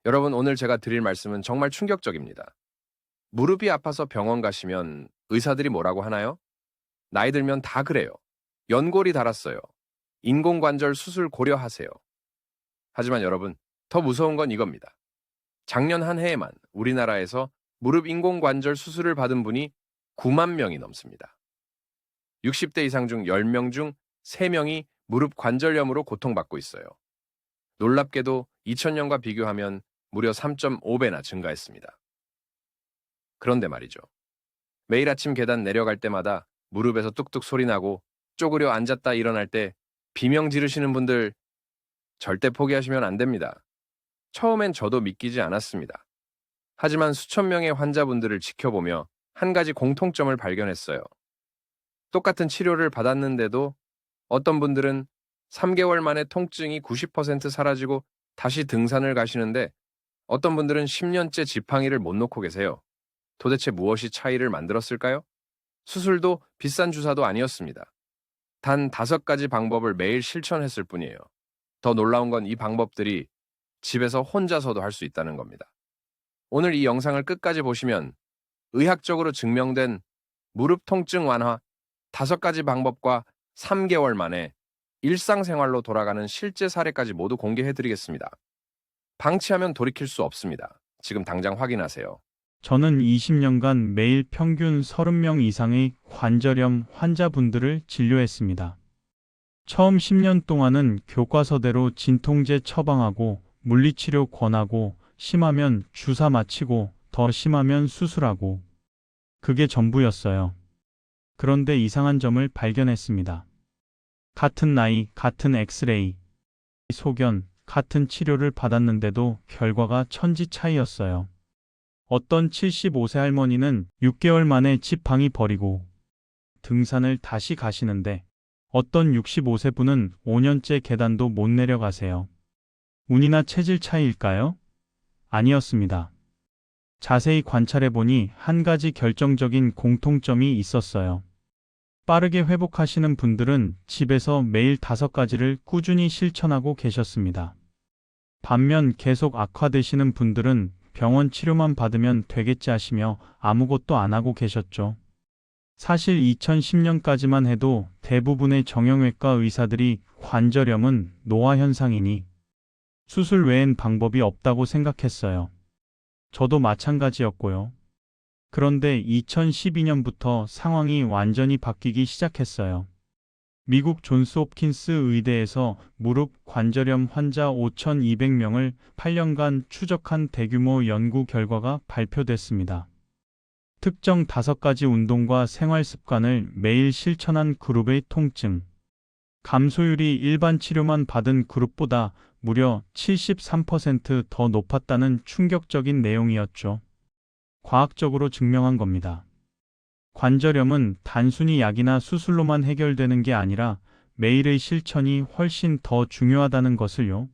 여러분, 오늘 제가 드릴 말씀은 정말 충격적입니다. 무릎이 아파서 병원 가시면 의사들이 뭐라고 하나요? 나이 들면 다 그래요. 연골이 닳았어요. 인공관절 수술 고려하세요. 하지만 여러분, 더 무서운 건 이겁니다. 작년 한 해에만 우리나라에서 무릎 인공관절 수술을 받은 분이 9만 명이 넘습니다. 60대 이상 중 10명 중 3명이 무릎 관절염으로 고통받고 있어요. 놀랍게도 2000년과 비교하면 무려 3.5배나 증가했습니다. 그런데 말이죠. 매일 아침 계단 내려갈 때마다 무릎에서 뚝뚝 소리 나고 쪼그려 앉았다 일어날 때 비명 지르시는 분들 절대 포기하시면 안 됩니다. 처음엔 저도 믿기지 않았습니다. 하지만 수천 명의 환자분들을 지켜보며 한 가지 공통점을 발견했어요. 똑같은 치료를 받았는데도 어떤 분들은 3개월 만에 통증이 90% 사라지고 다시 등산을 가시는데 어떤 분들은 10년째 지팡이를 못 놓고 계세요. 도대체 무엇이 차이를 만들었을까요? 수술도 비싼 주사도 아니었습니다. 단 5가지 방법을 매일 실천했을 뿐이에요. 더 놀라운 건 이 방법들이 집에서 혼자서도 할 수 있다는 겁니다. 오늘 이 영상을 끝까지 보시면 의학적으로 증명된 무릎 통증 완화 5가지 방법과 3개월 만에 일상생활로 돌아가는 실제 사례까지 모두 공개해드리겠습니다. 방치하면 돌이킬 수 없습니다. 지금 당장 확인하세요. 저는 20년간 매일 평균 30명 이상의 관절염 환자분들을 진료했습니다. 처음 10년 동안은 교과서대로 진통제 처방하고 물리치료 권하고 심하면 주사 맞히고 더 심하면 수술하고 그게 전부였어요. 그런데 이상한 점을 발견했습니다. 같은 나이, 같은 엑스레이, 소견, 같은 치료를 받았는데도 결과가 천지 차이였어요. 어떤 75세 할머니는 6개월 만에 지팡이 버리고 등산을 다시 가시는데 어떤 65세 분은 5년째 계단도 못 내려가세요. 운이나 체질 차이일까요? 아니었습니다. 자세히 관찰해보니 한 가지 결정적인 공통점이 있었어요. 빠르게 회복하시는 분들은 집에서 매일 5가지를 꾸준히 실천하고 계셨습니다. 반면 계속 악화되시는 분들은 병원 치료만 받으면 되겠지 하시며 아무것도 안 하고 계셨죠. 사실 2010년까지만 해도 대부분의 정형외과 의사들이 관절염은 노화 현상이니 수술 외엔 방법이 없다고 생각했어요. 저도 마찬가지였고요. 그런데 2012년부터 상황이 완전히 바뀌기 시작했어요. 미국 존스 홉킨스 의대에서 무릎 관절염 환자 5,200명을 8년간 추적한 대규모 연구 결과가 발표됐습니다. 특정 5가지 운동과 생활 습관을 매일 실천한 그룹의 통증 감소율이 일반 치료만 받은 그룹보다 무려 73% 더 높았다는 충격적인 내용이었죠. 과학적으로 증명한 겁니다. 관절염은 단순히 약이나 수술로만 해결되는 게 아니라 매일의 실천이 훨씬 더 중요하다는 것을요.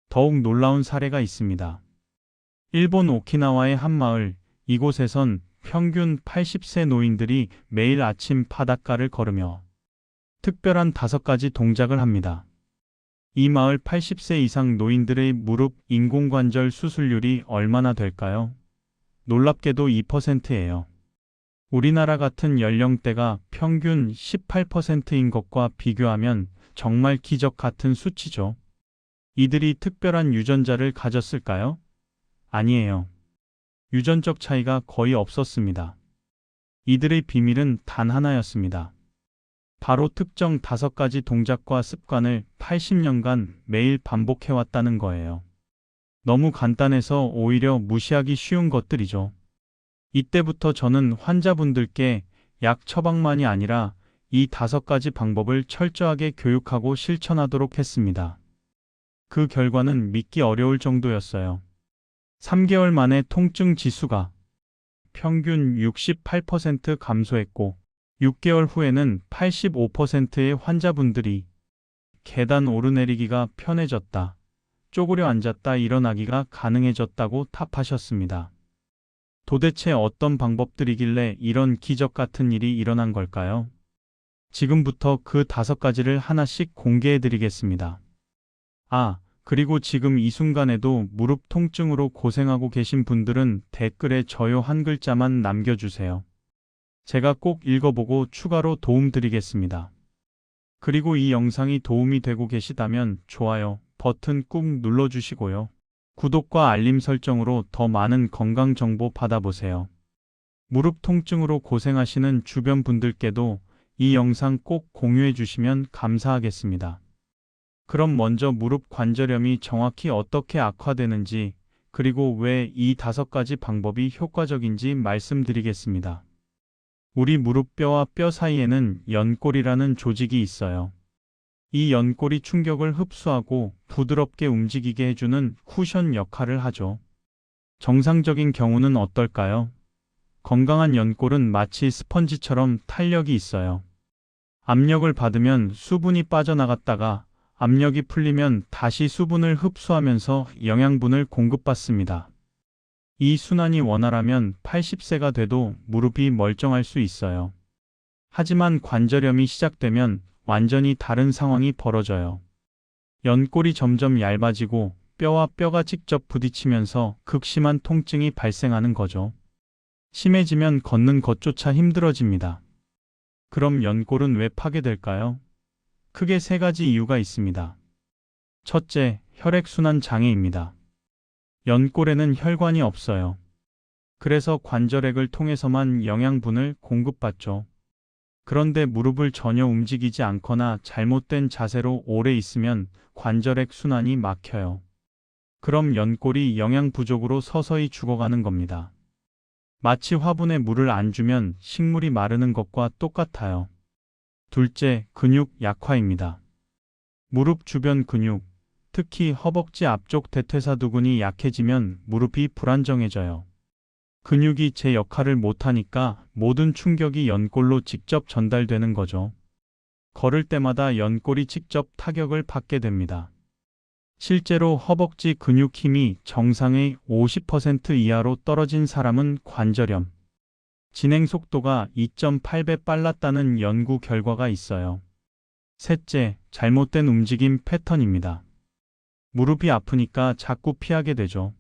더욱 놀라운 사례가 있습니다. 일본 오키나와의 한 마을, 이곳에선 평균 80세 노인들이 매일 아침 바닷가를 걸으며 특별한 5가지 동작을 합니다. 이 마을 80세 이상 노인들의 무릎 인공관절 수술률이 얼마나 될까요? 놀랍게도 2%예요. 우리나라 같은 연령대가 평균 18%인 것과 비교하면 정말 기적 같은 수치죠. 이들이 특별한 유전자를 가졌을까요? 아니에요. 유전적 차이가 거의 없었습니다. 이들의 비밀은 단 하나였습니다. 바로 특정 5가지 동작과 습관을 80년간 매일 반복해왔다는 거예요. 너무 간단해서 오히려 무시하기 쉬운 것들이죠. 이때부터 저는 환자분들께 약 처방만이 아니라 이 5가지 방법을 철저하게 교육하고 실천하도록 했습니다. 그 결과는 믿기 어려울 정도였어요. 3개월 만에 통증 지수가 평균 68% 감소했고 6개월 후에는 85%의 환자분들이 계단 오르내리기가 편해졌다, 쪼그려 앉았다 일어나기가 가능해졌다고 답하셨습니다. 도대체 어떤 방법들이길래 이런 기적 같은 일이 일어난 걸까요? 지금부터 그 5가지를 하나씩 공개해 드리겠습니다. 그리고 지금 이 순간에도 무릎 통증으로 고생하고 계신 분들은 댓글에 저요 한 글자만 남겨주세요. 제가 꼭 읽어보고 추가로 도움 드리겠습니다. 그리고 이 영상이 도움이 되고 계시다면 좋아요 버튼 꾹 눌러주시고요. 구독과 알림 설정으로 더 많은 건강 정보 받아보세요. 무릎 통증으로 고생하시는 주변 분들께도 이 영상 꼭 공유해 주시면 감사하겠습니다. 그럼 먼저 무릎 관절염이 정확히 어떻게 악화되는지, 그리고 왜 이 5가지 방법이 효과적인지 말씀드리겠습니다. 우리 무릎뼈와 뼈 사이에는 연골이라는 조직이 있어요. 이 연골이 충격을 흡수하고 부드럽게 움직이게 해주는 쿠션 역할을 하죠. 정상적인 경우는 어떨까요? 건강한 연골은 마치 스펀지처럼 탄력이 있어요. 압력을 받으면 수분이 빠져나갔다가 압력이 풀리면 다시 수분을 흡수하면서 영양분을 공급받습니다. 이 순환이 원활하면 80세가 돼도 무릎이 멀쩡할 수 있어요. 하지만 관절염이 시작되면 완전히 다른 상황이 벌어져요. 연골이 점점 얇아지고 뼈와 뼈가 직접 부딪히면서 극심한 통증이 발생하는 거죠. 심해지면 걷는 것조차 힘들어집니다. 그럼 연골은 왜 파괴될까요? 크게 3가지 이유가 있습니다. 첫째, 혈액순환 장애입니다. 연골에는 혈관이 없어요. 그래서 관절액을 통해서만 영양분을 공급받죠. 그런데 무릎을 전혀 움직이지 않거나 잘못된 자세로 오래 있으면 관절액 순환이 막혀요. 그럼 연골이 영양 부족으로 서서히 죽어가는 겁니다. 마치 화분에 물을 안 주면 식물이 마르는 것과 똑같아요. 둘째, 근육 약화입니다. 무릎 주변 근육, 특히 허벅지 앞쪽 대퇴사두근이 약해지면 무릎이 불안정해져요. 근육이 제 역할을 못하니까 모든 충격이 연골로 직접 전달되는 거죠. 걸을 때마다 연골이 직접 타격을 받게 됩니다. 실제로 허벅지 근육 힘이 정상의 50% 이하로 떨어진 사람은 관절염, 진행 속도가 2.8배 빨랐다는 연구 결과가 있어요. 셋째, 잘못된 움직임 패턴입니다. 무릎이 아프니까 자꾸 피하게 되죠.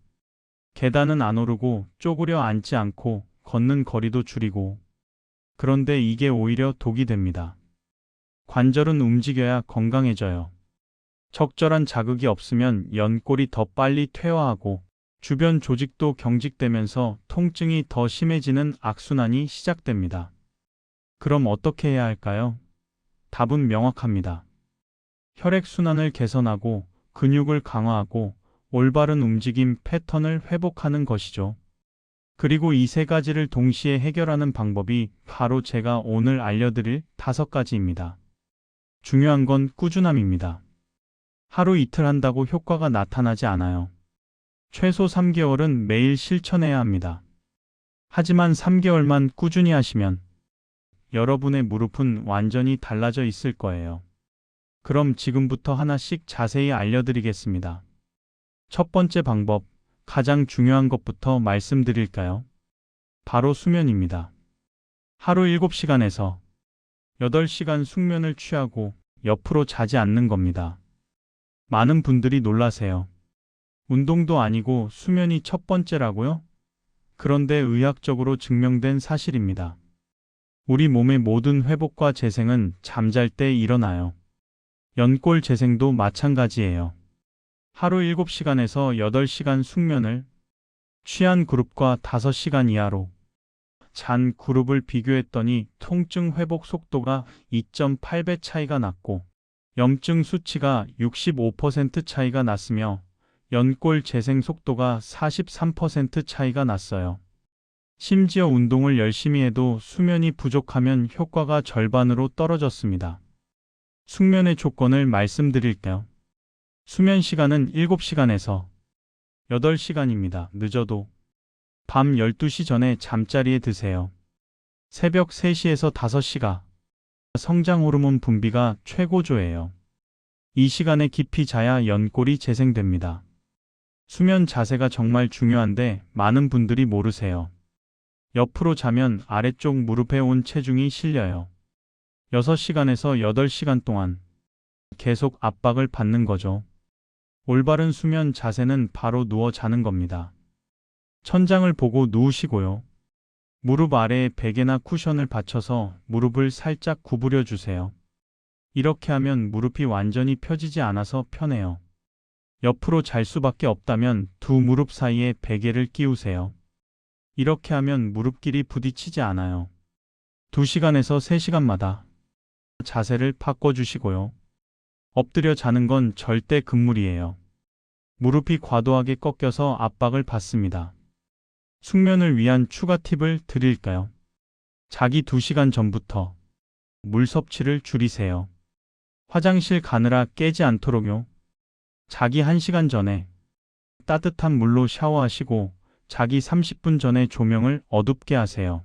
계단은 안 오르고 쪼그려 앉지 않고 걷는 거리도 줄이고. 그런데 이게 오히려 독이 됩니다. 관절은 움직여야 건강해져요. 적절한 자극이 없으면 연골이 더 빨리 퇴화하고 주변 조직도 경직되면서 통증이 더 심해지는 악순환이 시작됩니다. 그럼 어떻게 해야 할까요? 답은 명확합니다. 혈액순환을 개선하고 근육을 강화하고 올바른 움직임 패턴을 회복하는 것이죠. 그리고 이 3가지를 동시에 해결하는 방법이 바로 제가 오늘 알려드릴 5가지입니다. 중요한 건 꾸준함입니다. 하루 이틀 한다고 효과가 나타나지 않아요. 최소 3개월은 매일 실천해야 합니다. 하지만 3개월만 꾸준히 하시면 여러분의 무릎은 완전히 달라져 있을 거예요. 그럼 지금부터 하나씩 자세히 알려드리겠습니다. 첫 번째 방법, 가장 중요한 것부터 말씀드릴까요? 바로 수면입니다. 하루 7시간에서 8시간 숙면을 취하고 옆으로 자지 않는 겁니다. 많은 분들이 놀라세요. 운동도 아니고 수면이 첫 번째라고요? 그런데 의학적으로 증명된 사실입니다. 우리 몸의 모든 회복과 재생은 잠잘 때 일어나요. 연골 재생도 마찬가지예요. 하루 7시간에서 8시간 숙면을 취한 그룹과 5시간 이하로 잔 그룹을 비교했더니 통증 회복 속도가 2.8배 차이가 났고 염증 수치가 65% 차이가 났으며 연골 재생 속도가 43% 차이가 났어요. 심지어 운동을 열심히 해도 수면이 부족하면 효과가 절반으로 떨어졌습니다. 숙면의 조건을 말씀드릴게요. 수면 시간은 7시간에서 8시간입니다. 늦어도 밤 12시 전에 잠자리에 드세요. 새벽 3시에서 5시가 성장 호르몬 분비가 최고조예요. 이 시간에 깊이 자야 연골이 재생됩니다. 수면 자세가 정말 중요한데 많은 분들이 모르세요. 옆으로 자면 아래쪽 무릎에 온 체중이 실려요. 6시간에서 8시간 동안 계속 압박을 받는 거죠. 올바른 수면 자세는 바로 누워 자는 겁니다. 천장을 보고 누우시고요. 무릎 아래에 베개나 쿠션을 받쳐서 무릎을 살짝 구부려 주세요. 이렇게 하면 무릎이 완전히 펴지지 않아서 편해요. 옆으로 잘 수밖에 없다면 두 무릎 사이에 베개를 끼우세요. 이렇게 하면 무릎끼리 부딪히지 않아요. 2시간에서 3시간마다 자세를 바꿔주시고요. 엎드려 자는 건 절대 금물이에요. 무릎이 과도하게 꺾여서 압박을 받습니다. 숙면을 위한 추가 팁을 드릴까요? 자기 2시간 전부터 물 섭취를 줄이세요. 화장실 가느라 깨지 않도록요. 자기 1시간 전에 따뜻한 물로 샤워하시고 자기 30분 전에 조명을 어둡게 하세요.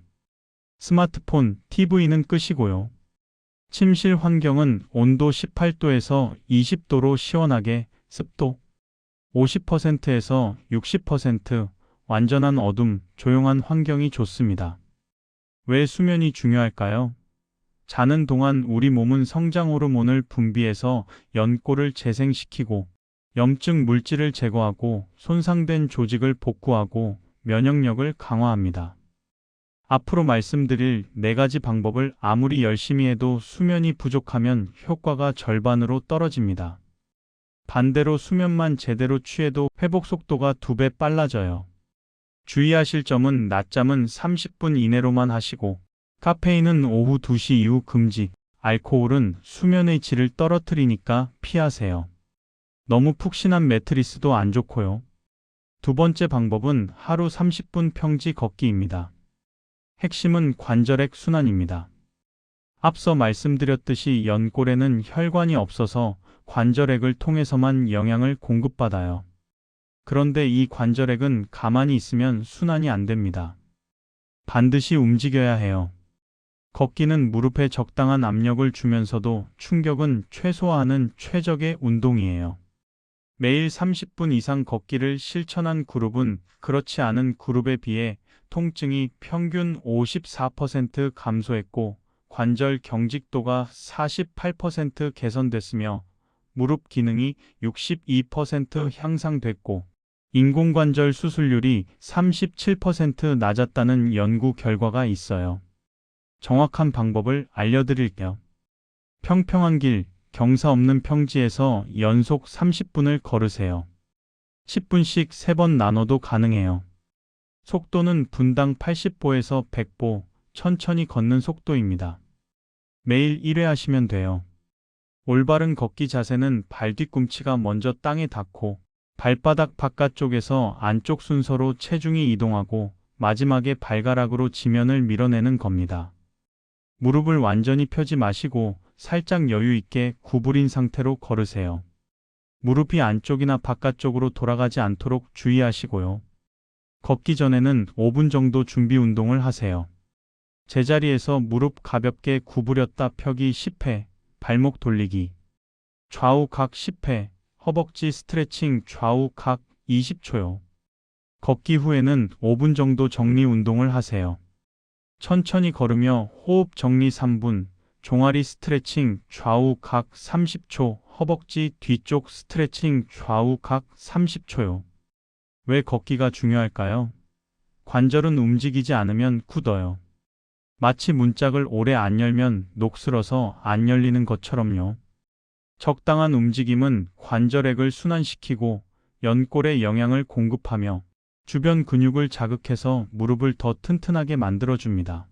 스마트폰, TV는 끄시고요. 침실 환경은 온도 18도에서 20도로 시원하게, 습도 50%에서 60%, 완전한 어둠, 조용한 환경이 좋습니다. 왜 수면이 중요할까요? 자는 동안 우리 몸은 성장 호르몬을 분비해서 연골을 재생시키고 염증 물질을 제거하고 손상된 조직을 복구하고 면역력을 강화합니다. 앞으로 말씀드릴 4가지 방법을 아무리 열심히 해도 수면이 부족하면 효과가 절반으로 떨어집니다. 반대로 수면만 제대로 취해도 회복 속도가 2배 빨라져요. 주의하실 점은 낮잠은 30분 이내로만 하시고 카페인은 오후 2시 이후 금지, 알코올은 수면의 질을 떨어뜨리니까 피하세요. 너무 푹신한 매트리스도 안 좋고요. 2번째 방법은 하루 30분 평지 걷기입니다. 핵심은 관절액 순환입니다. 앞서 말씀드렸듯이 연골에는 혈관이 없어서 관절액을 통해서만 영양을 공급받아요. 그런데 이 관절액은 가만히 있으면 순환이 안 됩니다. 반드시 움직여야 해요. 걷기는 무릎에 적당한 압력을 주면서도 충격은 최소화하는 최적의 운동이에요. 매일 30분 이상 걷기를 실천한 그룹은 그렇지 않은 그룹에 비해 통증이 평균 54% 감소했고 관절 경직도가 48% 개선됐으며 무릎 기능이 62% 향상됐고 인공관절 수술률이 37% 낮았다는 연구 결과가 있어요. 정확한 방법을 알려드릴게요. 평평한 길, 경사 없는 평지에서 연속 30분을 걸으세요. 10분씩 3번 나눠도 가능해요. 속도는 분당 80보에서 100보, 천천히 걷는 속도입니다. 매일 1회 하시면 돼요. 올바른 걷기 자세는 발 뒤꿈치가 먼저 땅에 닿고 발바닥 바깥쪽에서 안쪽 순서로 체중이 이동하고 마지막에 발가락으로 지면을 밀어내는 겁니다. 무릎을 완전히 펴지 마시고 살짝 여유 있게 구부린 상태로 걸으세요. 무릎이 안쪽이나 바깥쪽으로 돌아가지 않도록 주의하시고요. 걷기 전에는 5분 정도 준비 운동을 하세요. 제자리에서 무릎 가볍게 구부렸다 펴기 10회, 발목 돌리기, 좌우 각 10회, 허벅지 스트레칭 좌우 각 20초요. 걷기 후에는 5분 정도 정리 운동을 하세요. 천천히 걸으며 호흡 정리 3분, 종아리 스트레칭 좌우 각 30초, 허벅지 뒤쪽 스트레칭 좌우 각 30초요. 왜 걷기가 중요할까요? 관절은 움직이지 않으면 굳어요. 마치 문짝을 오래 안 열면 녹슬어서 안 열리는 것처럼요. 적당한 움직임은 관절액을 순환시키고 연골에 영양을 공급하며 주변 근육을 자극해서 무릎을 더 튼튼하게 만들어줍니다.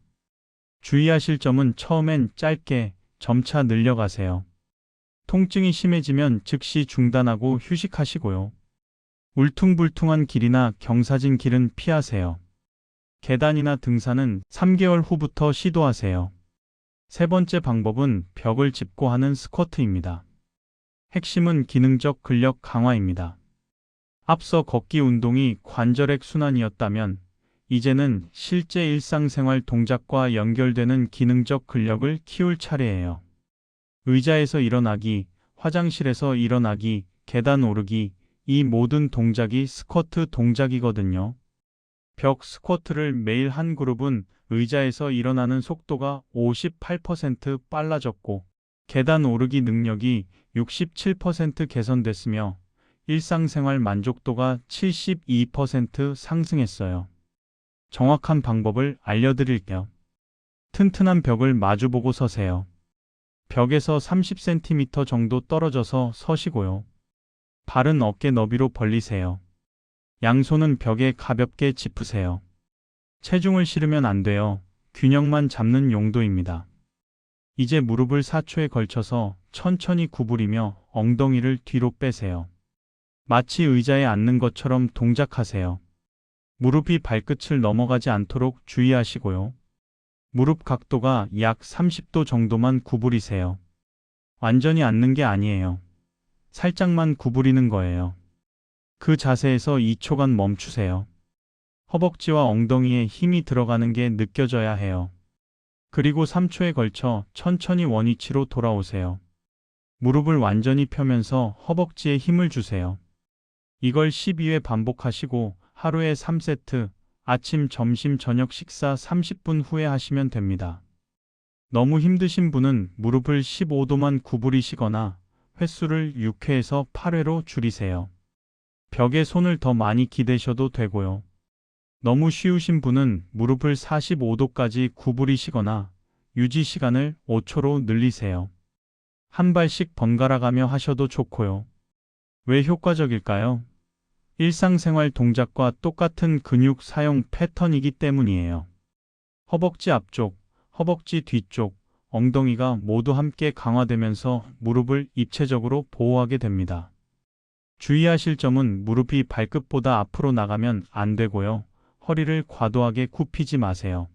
주의하실 점은 처음엔 짧게, 점차 늘려가세요. 통증이 심해지면 즉시 중단하고 휴식하시고요. 울퉁불퉁한 길이나 경사진 길은 피하세요. 계단이나 등산은 3개월 후부터 시도하세요. 3번째 방법은 벽을 짚고 하는 스쿼트입니다. 핵심은 기능적 근력 강화입니다. 앞서 걷기 운동이 관절액 순환이었다면 이제는 실제 일상생활 동작과 연결되는 기능적 근력을 키울 차례예요. 의자에서 일어나기, 화장실에서 일어나기, 계단 오르기, 이 모든 동작이 스쿼트 동작이거든요. 벽 스쿼트를 매일 한 그룹은 의자에서 일어나는 속도가 58% 빨라졌고 계단 오르기 능력이 67% 개선됐으며 일상생활 만족도가 72% 상승했어요. 정확한 방법을 알려드릴게요. 튼튼한 벽을 마주보고 서세요. 벽에서 30cm 정도 떨어져서 서시고요. 발은 어깨 너비로 벌리세요. 양손은 벽에 가볍게 짚으세요. 체중을 실으면 안 돼요. 균형만 잡는 용도입니다. 이제 무릎을 4초에 걸쳐서 천천히 구부리며 엉덩이를 뒤로 빼세요. 마치 의자에 앉는 것처럼 동작하세요. 무릎이 발끝을 넘어가지 않도록 주의하시고요. 무릎 각도가 약 30도 정도만 구부리세요. 완전히 앉는 게 아니에요. 살짝만 구부리는 거예요. 그 자세에서 2초간 멈추세요. 허벅지와 엉덩이에 힘이 들어가는 게 느껴져야 해요. 그리고 3초에 걸쳐 천천히 원위치로 돌아오세요. 무릎을 완전히 펴면서 허벅지에 힘을 주세요. 이걸 12회 반복하시고 하루에 3세트, 아침, 점심, 저녁 식사 30분 후에 하시면 됩니다. 너무 힘드신 분은 무릎을 15도만 구부리시거나 횟수를 6회에서 8회로 줄이세요. 벽에 손을 더 많이 기대셔도 되고요. 너무 쉬우신 분은 무릎을 45도까지 구부리시거나 유지 시간을 5초로 늘리세요. 한 발씩 번갈아 가며 하셔도 좋고요. 왜 효과적일까요? 일상생활 동작과 똑같은 근육 사용 패턴이기 때문이에요. 허벅지 앞쪽, 허벅지 뒤쪽, 엉덩이가 모두 함께 강화되면서 무릎을 입체적으로 보호하게 됩니다. 주의하실 점은 무릎이 발끝보다 앞으로 나가면 안 되고요. 허리를 과도하게 굽히지 마세요.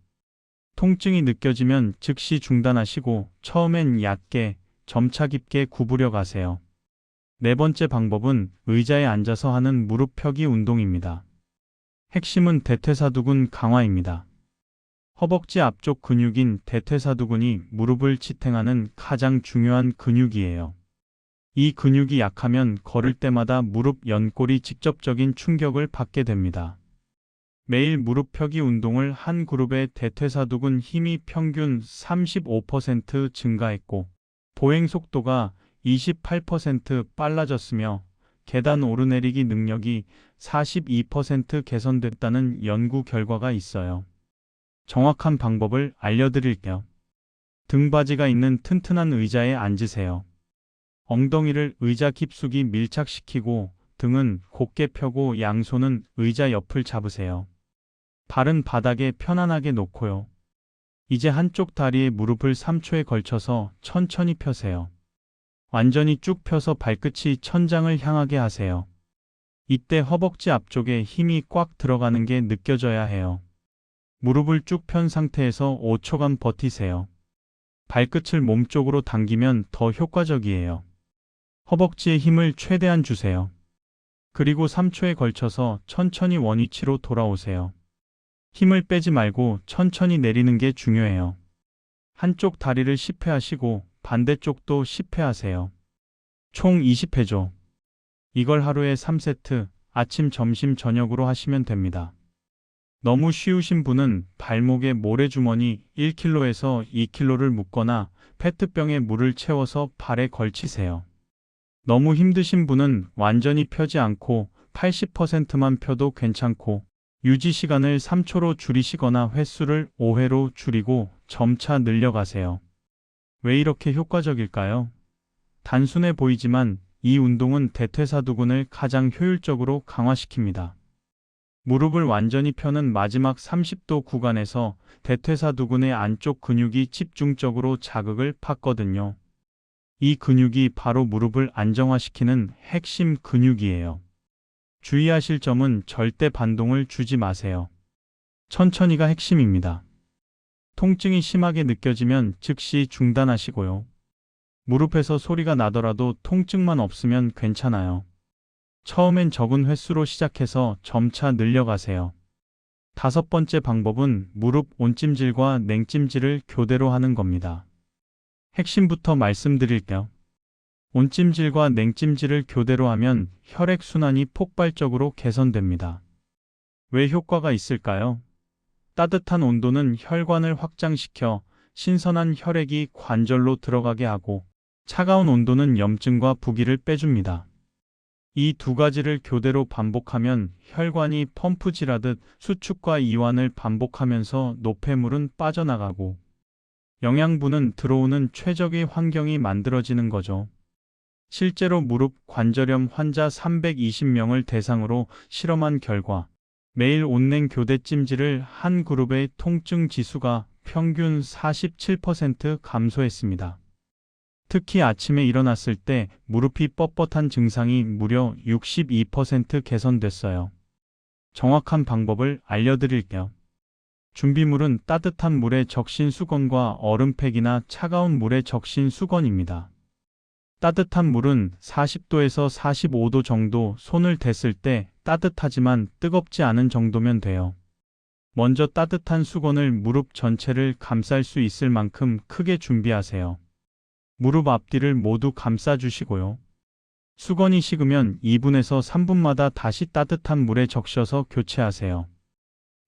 통증이 느껴지면 즉시 중단하시고 처음엔 얕게, 점차 깊게 구부려 가세요. 네 번째 방법은 의자에 앉아서 하는 무릎 펴기 운동입니다. 핵심은 대퇴사두근 강화입니다. 허벅지 앞쪽 근육인 대퇴사두근이 무릎을 지탱하는 가장 중요한 근육이에요. 이 근육이 약하면 걸을 때마다 무릎 연골이 직접적인 충격을 받게 됩니다. 매일 무릎 펴기 운동을 한 그룹의 대퇴사두근 힘이 평균 35% 증가했고 보행 속도가 28% 빨라졌으며 계단 오르내리기 능력이 42% 개선됐다는 연구 결과가 있어요. 정확한 방법을 알려드릴게요. 등받이가 있는 튼튼한 의자에 앉으세요. 엉덩이를 의자 깊숙이 밀착시키고 등은 곧게 펴고 양손은 의자 옆을 잡으세요. 발은 바닥에 편안하게 놓고요. 이제 한쪽 다리에 무릎을 3초에 걸쳐서 천천히 펴세요. 완전히 쭉 펴서 발끝이 천장을 향하게 하세요. 이때 허벅지 앞쪽에 힘이 꽉 들어가는 게 느껴져야 해요. 무릎을 쭉 편 상태에서 5초간 버티세요. 발끝을 몸쪽으로 당기면 더 효과적이에요. 허벅지에 힘을 최대한 주세요. 그리고 3초에 걸쳐서 천천히 원위치로 돌아오세요. 힘을 빼지 말고 천천히 내리는 게 중요해요. 한쪽 다리를 10회 하시고 반대쪽도 10회 하세요. 총 20회죠. 이걸 하루에 3세트, 아침, 점심, 저녁으로 하시면 됩니다. 너무 쉬우신 분은 발목에 모래주머니 1kg에서 2kg를 묶거나 페트병에 물을 채워서 발에 걸치세요. 너무 힘드신 분은 완전히 펴지 않고 80%만 펴도 괜찮고 유지 시간을 3초로 줄이시거나 횟수를 5회로 줄이고 점차 늘려가세요. 왜 이렇게 효과적일까요? 단순해 보이지만 이 운동은 대퇴사두근을 가장 효율적으로 강화시킵니다. 무릎을 완전히 펴는 마지막 30도 구간에서 대퇴사두근의 안쪽 근육이 집중적으로 자극을 받거든요. 이 근육이 바로 무릎을 안정화시키는 핵심 근육이에요. 주의하실 점은 절대 반동을 주지 마세요. 천천히가 핵심입니다. 통증이 심하게 느껴지면 즉시 중단하시고요. 무릎에서 소리가 나더라도 통증만 없으면 괜찮아요. 처음엔 적은 횟수로 시작해서 점차 늘려가세요. 다섯 번째 방법은 무릎 온찜질과 냉찜질을 교대로 하는 겁니다. 핵심부터 말씀드릴게요. 온찜질과 냉찜질을 교대로 하면 혈액순환이 폭발적으로 개선됩니다. 왜 효과가 있을까요? 따뜻한 온도는 혈관을 확장시켜 신선한 혈액이 관절로 들어가게 하고 차가운 온도는 염증과 부기를 빼줍니다. 이 두 가지를 교대로 반복하면 혈관이 펌프질하듯 수축과 이완을 반복하면서 노폐물은 빠져나가고 영양분은 들어오는 최적의 환경이 만들어지는 거죠. 실제로 무릎 관절염 환자 320명을 대상으로 실험한 결과 매일 온냉 교대 찜질을 한 그룹의 통증 지수가 평균 47% 감소했습니다. 특히 아침에 일어났을 때 무릎이 뻣뻣한 증상이 무려 62% 개선됐어요. 정확한 방법을 알려드릴게요. 준비물은 따뜻한 물에 적신 수건과 얼음팩이나 차가운 물에 적신 수건입니다. 따뜻한 물은 40도에서 45도 정도, 손을 댔을 때 따뜻하지만 뜨겁지 않은 정도면 돼요. 먼저 따뜻한 수건을 무릎 전체를 감쌀 수 있을 만큼 크게 준비하세요. 무릎 앞뒤를 모두 감싸주시고요. 수건이 식으면 2분에서 3분마다 다시 따뜻한 물에 적셔서 교체하세요.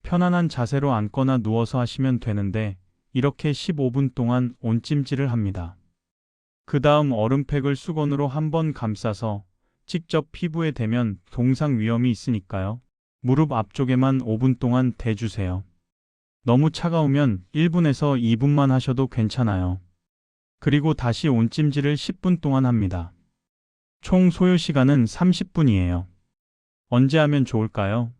편안한 자세로 앉거나 누워서 하시면 되는데 이렇게 15분 동안 온찜질을 합니다. 그 다음 얼음팩을 수건으로 한번 감싸서 직접 피부에 대면 동상 위험이 있으니까요. 무릎 앞쪽에만 5분 동안 대주세요. 너무 차가우면 1분에서 2분만 하셔도 괜찮아요. 그리고 다시 온찜질을 10분 동안 합니다. 총 소요 시간은 30분이에요. 언제 하면 좋을까요?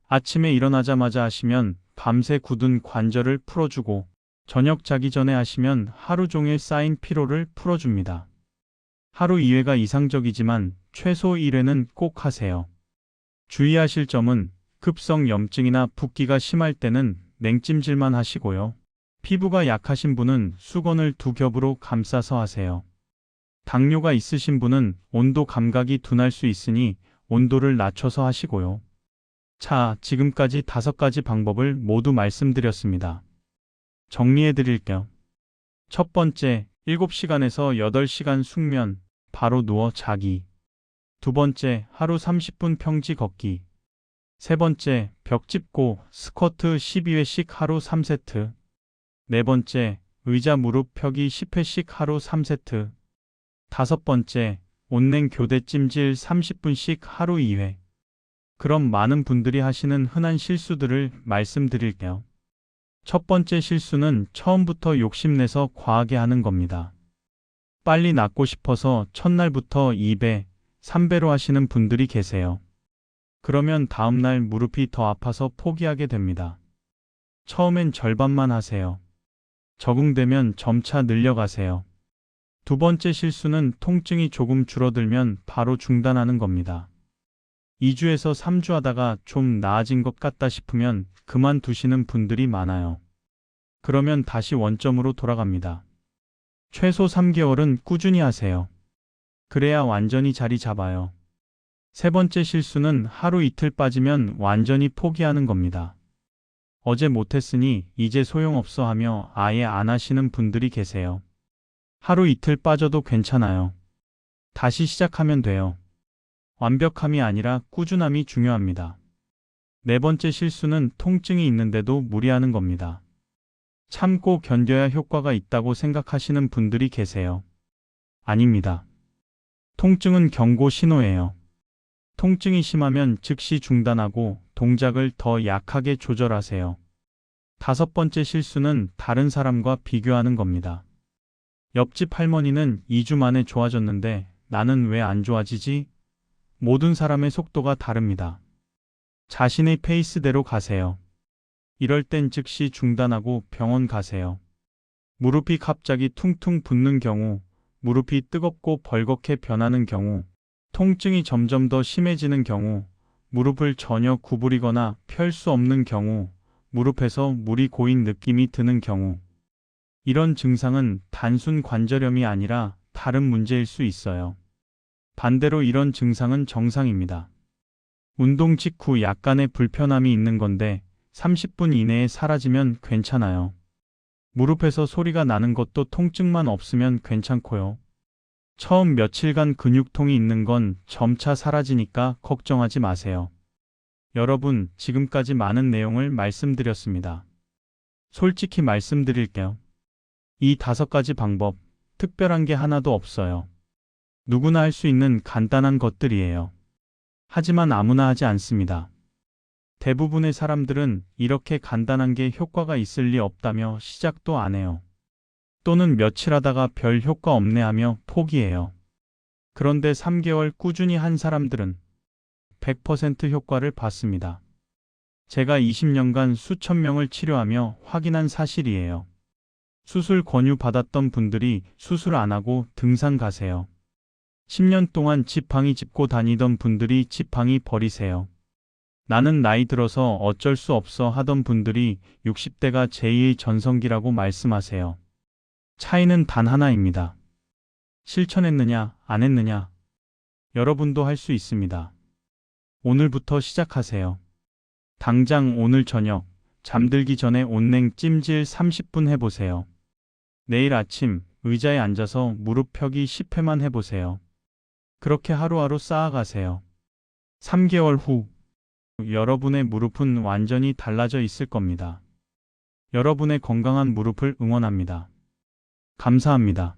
아침에 일어나자마자 하시면 밤새 굳은 관절을 풀어주고 저녁 자기 전에 하시면 하루 종일 쌓인 피로를 풀어줍니다. 하루 2회가 이상적이지만 최소 1회는 꼭 하세요. 주의하실 점은 급성 염증이나 붓기가 심할 때는 냉찜질만 하시고요. 피부가 약하신 분은 수건을 두 겹으로 감싸서 하세요. 당뇨가 있으신 분은 온도 감각이 둔할 수 있으니 온도를 낮춰서 하시고요. 자, 지금까지 5가지 방법을 모두 말씀드렸습니다. 정리해 드릴게요. 첫 번째, 7시간에서 8시간 숙면, 바로 누워 자기. 두 번째, 하루 30분 평지 걷기. 세 번째, 벽 짚고 스쿼트 12회씩 하루 3세트. 네 번째, 의자 무릎 펴기 10회씩 하루 3세트. 다섯 번째, 온냉 교대 찜질 30분씩 하루 2회. 그럼 많은 분들이 하시는 흔한 실수들을 말씀드릴게요. 첫 번째 실수는 처음부터 욕심내서 과하게 하는 겁니다. 빨리 낫고 싶어서 첫날부터 2배, 3배로 하시는 분들이 계세요. 그러면 다음날 무릎이 더 아파서 포기하게 됩니다. 처음엔 절반만 하세요. 적응되면 점차 늘려가세요. 두 번째 실수는 통증이 조금 줄어들면 바로 중단하는 겁니다. 2주에서 3주 하다가 좀 나아진 것 같다 싶으면 그만두시는 분들이 많아요. 그러면 다시 원점으로 돌아갑니다. 최소 3개월은 꾸준히 하세요. 그래야 완전히 자리 잡아요. 세 번째 실수는 하루 이틀 빠지면 완전히 포기하는 겁니다. 어제 못했으니 이제 소용없어 하며 아예 안 하시는 분들이 계세요. 하루 이틀 빠져도 괜찮아요. 다시 시작하면 돼요. 완벽함이 아니라 꾸준함이 중요합니다. 네 번째 실수는 통증이 있는데도 무리하는 겁니다. 참고 견뎌야 효과가 있다고 생각하시는 분들이 계세요. 아닙니다. 통증은 경고 신호예요. 통증이 심하면 즉시 중단하고 동작을 더 약하게 조절하세요. 다섯 번째 실수는 다른 사람과 비교하는 겁니다. 옆집 할머니는 2주 만에 좋아졌는데 나는 왜 안 좋아지지? 모든 사람의 속도가 다릅니다. 자신의 페이스대로 가세요. 이럴 땐 즉시 중단하고 병원 가세요. 무릎이 갑자기 퉁퉁 붓는 경우, 무릎이 뜨겁고 벌겋게 변하는 경우, 통증이 점점 더 심해지는 경우, 무릎을 전혀 구부리거나 펼 수 없는 경우, 무릎에서 물이 고인 느낌이 드는 경우, 이런 증상은 단순 관절염이 아니라 다른 문제일 수 있어요. 반대로 이런 증상은 정상입니다. 운동 직후 약간의 불편함이 있는 건데 30분 이내에 사라지면 괜찮아요. 무릎에서 소리가 나는 것도 통증만 없으면 괜찮고요. 처음 며칠간 근육통이 있는 건 점차 사라지니까 걱정하지 마세요. 여러분, 지금까지 많은 내용을 말씀드렸습니다. 솔직히 말씀드릴게요. 이 5가지 방법, 특별한 게 하나도 없어요. 누구나 할 수 있는 간단한 것들이에요. 하지만 아무나 하지 않습니다. 대부분의 사람들은 이렇게 간단한 게 효과가 있을 리 없다며 시작도 안 해요. 또는 며칠 하다가 별 효과 없네 하며 포기해요. 그런데 3개월 꾸준히 한 사람들은 100% 효과를 봤습니다. 제가 20년간 수천 명을 치료하며 확인한 사실이에요. 수술 권유 받았던 분들이 수술 안 하고 등산 가세요. 10년 동안 지팡이 짚고 다니던 분들이 지팡이 버리세요. 나는 나이 들어서 어쩔 수 없어 하던 분들이 60대가 제2의 전성기라고 말씀하세요. 차이는 단 하나입니다. 실천했느냐, 안 했느냐. 여러분도 할 수 있습니다. 오늘부터 시작하세요. 당장 오늘 저녁, 잠들기 전에 온냉 찜질 30분 해보세요. 내일 아침 의자에 앉아서 무릎 펴기 10회만 해보세요. 그렇게 하루하루 쌓아가세요. 3개월 후, 여러분의 무릎은 완전히 달라져 있을 겁니다. 여러분의 건강한 무릎을 응원합니다. 감사합니다.